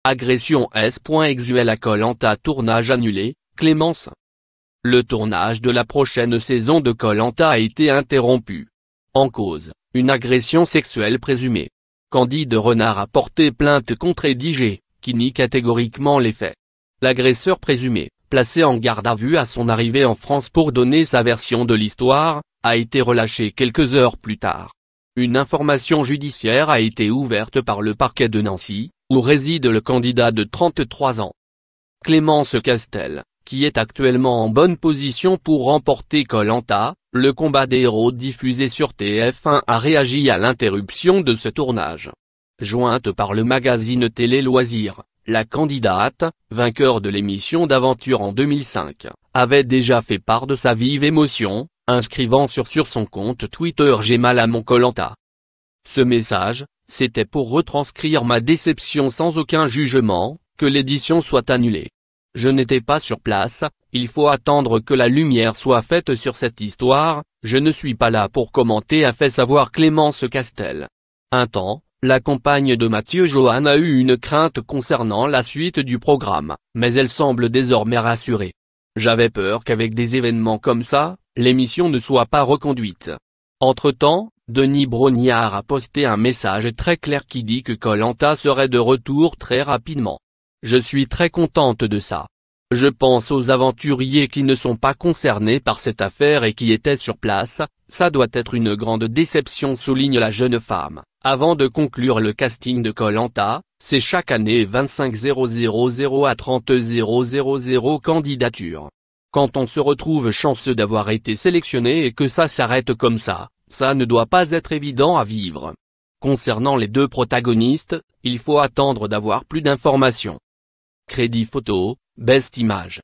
Agression S.Exuel à Koh-Lanta, tournage annulé, Clémence. Le tournage de la prochaine saison de Koh-Lanta a été interrompu. En cause, une agression sexuelle présumée. Candide Renard a porté plainte contre Eddie G, qui nie catégoriquement les faits. L'agresseur présumé, placé en garde à vue à son arrivée en France pour donner sa version de l'histoire, a été relâché quelques heures plus tard. Une information judiciaire a été ouverte par le parquet de Nancy, où réside le candidat de 33 ans. Clémence Castel, qui est actuellement en bonne position pour remporter Koh-Lanta, le combat des héros diffusé sur TF1, a réagi à l'interruption de ce tournage. Jointe par le magazine Télé Loisirs, la candidate, vainqueur de l'émission d'aventure en 2005, avait déjà fait part de sa vive émotion, inscrivant sur son compte Twitter « J'ai mal à mon Koh-Lanta ». Ce message, c'était pour retranscrire ma déception sans aucun jugement, que l'édition soit annulée. Je n'étais pas sur place, il faut attendre que la lumière soit faite sur cette histoire, je ne suis pas là pour commenter, a fait savoir Clémence Castel. Un temps, la compagne de Mathieu Johan a eu une crainte concernant la suite du programme, mais elle semble désormais rassurée. J'avais peur qu'avec des événements comme ça, l'émission ne soit pas reconduite. Entre-temps, Denis Brognard a posté un message très clair qui dit que Koh-Lanta serait de retour très rapidement. Je suis très contente de ça. Je pense aux aventuriers qui ne sont pas concernés par cette affaire et qui étaient sur place, ça doit être une grande déception, souligne la jeune femme. Avant de conclure, le casting de Koh-Lanta, c'est chaque année 25 000 à 30 000 candidatures. Quand on se retrouve chanceux d'avoir été sélectionné et que ça s'arrête comme ça ne doit pas être évident à vivre. Concernant les deux protagonistes, il faut attendre d'avoir plus d'informations. Crédit photo, Best Image.